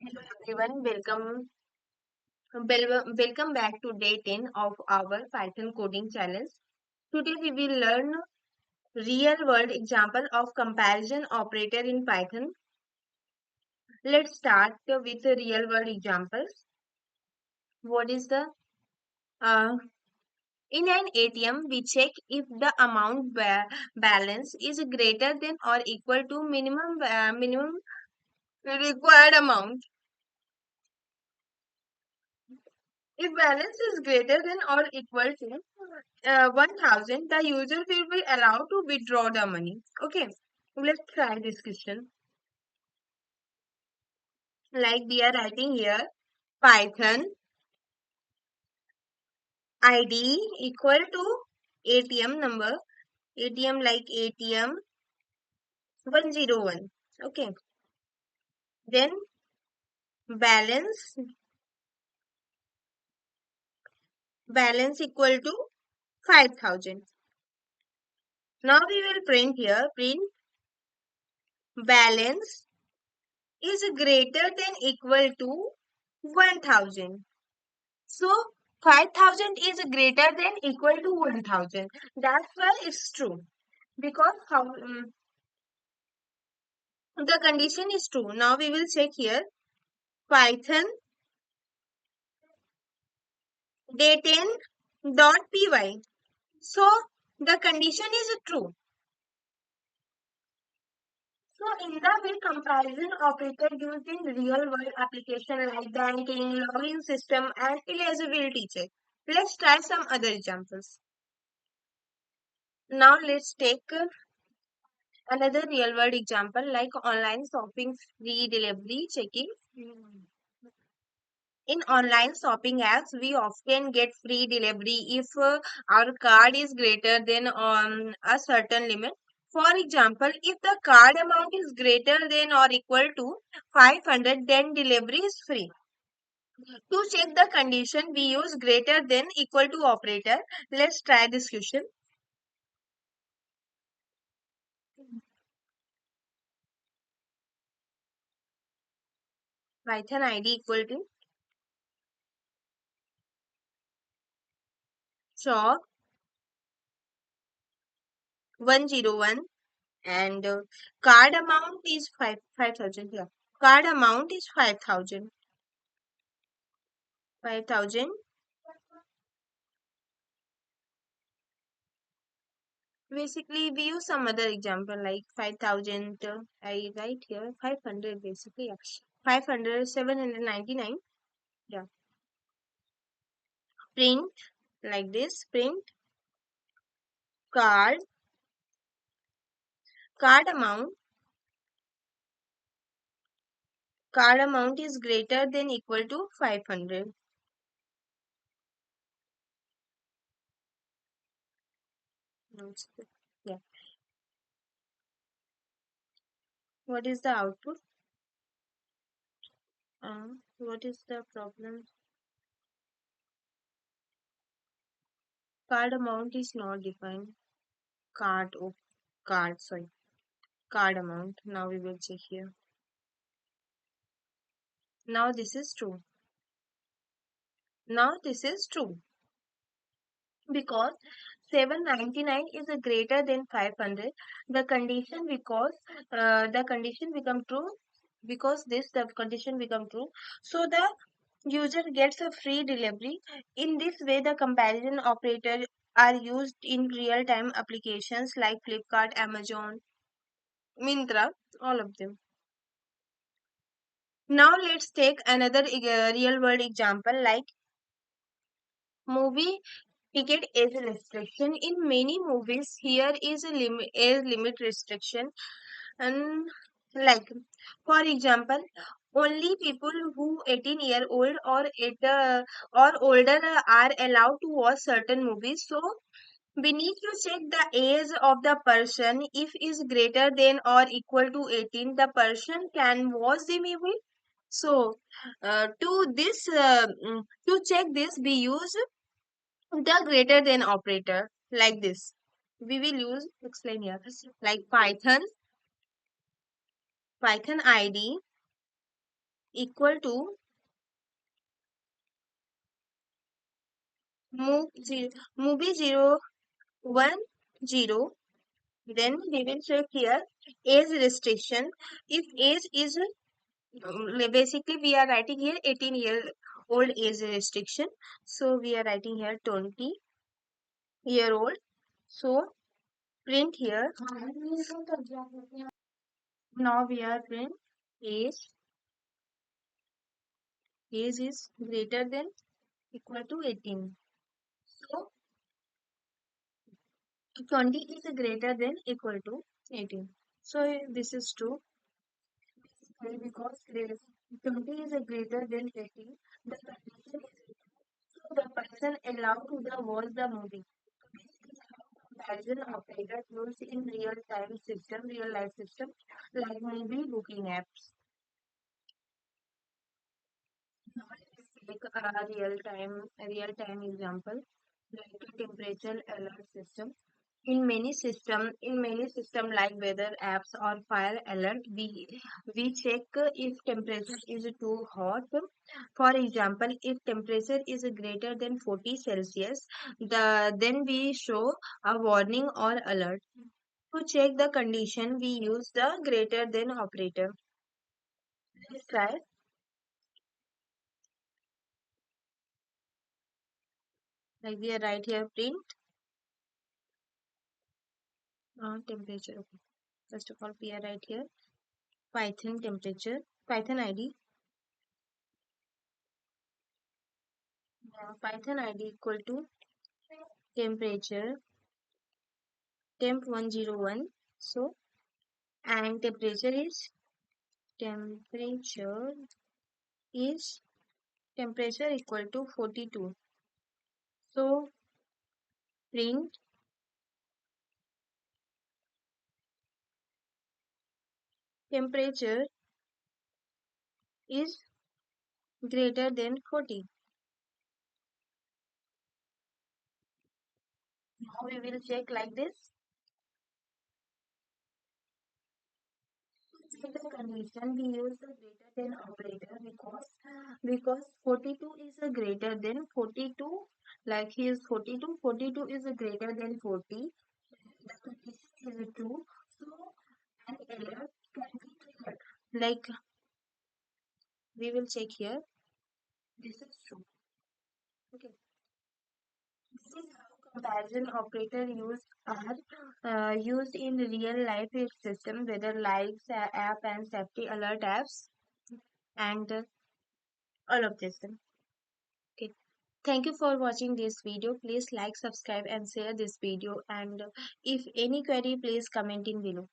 Hello everyone, welcome back to day 10 of our Python coding challenge. Today we will learn real world example of comparison operator in Python. Let's start with the real world examples. What is the uh, in an ATM we check if the amount balance is greater than or equal to minimum required amount. If balance is greater than or equal to 1000, the user will be allowed to withdraw the money. Okay, let's try this question. Like we are writing here, Python ID equal to ATM number, ATM like ATM 101. Okay, then balance, balance equal to 5000. Now we will print here, print balance is greater than equal to 1000. So 5000 is greater than equal to 1000. That's why it's true. Because the condition is true. Now we will check here. Python day10.py. So the condition is true. So in the way comparison operator used in real world application like banking, login system and eligibility check. Let's try some other examples. Now let's take another real world example like online shopping free delivery checking. In online shopping apps, we often get free delivery if our card is greater than a certain limit. For example, if the card amount is greater than or equal to 500, then delivery is free. To check the condition, we use greater than equal to operator. Let's try this question. Python ID equal to shop 101 and card amount is 5000 here. Card amount is 5000. 5000. Basically, we use some other example like 5000. I write here 500 basically. Yeah. 500, 799. Yeah. Print like this. Print card. Card amount. Card amount is greater than equal to 500. Yeah. What is the output? What is the problem? Card amount is not defined. Card, sorry. Card amount. Now we will check here. Now this is true. Now this is true because 799 is a greater than 500. The condition become true because the condition become true. So the user gets a free delivery. In this way, the comparison operator are used in real-time applications like Flipkart, Amazon, Myntra, all of them. Now let's take another real world example like movie ticket age restriction. In many movies, here is a age limit restriction. And like, for example, only people who 18-year-old or older are allowed to watch certain movies. So we need to check the age of the person. If is greater than or equal to 18, the person can watch the movie. So to check this, we use the greater than operator like this. We will use explain here like Python ID equal to movie 010. Then we will check here age restriction. If age is basically we are writing here 18-year old age restriction. So we are writing here 20-year old. So print here. Now we are print age. Age is greater than equal to 18. So 20 is greater than equal to 18. So this is true. Because 20 is greater than 18, the condition is so the person allowed to watch the movie. Comparison operator used in real life system like movie booking apps. Now let's take a real time example like a temperature alert system. In many system like weather apps or fire alert, we check if temperature is too hot. For example, if temperature is greater than 40 Celsius, then we show a warning or alert. To check the condition, we use the greater than operator. Let's try. Like we are right here print temperature. Okay. First of all, we are right here Python temperature, Python ID. Python ID equal to temperature temp 101. So and temperature is temperature equal to 42. So print temperature is greater than 40. Now we will check like this. In the condition we use the greater than operator because 42 is a greater than 42, like he is 42, 42 is a greater than 40. The condition is true, so an error can be triggered. Like we will check here. This is true. Okay. This is how comparison operator are used in real life system, whether likes, app and safety alert apps, and all of this. Okay. Thank you for watching this video. Please like, subscribe and share this video. And if any query, please comment in below.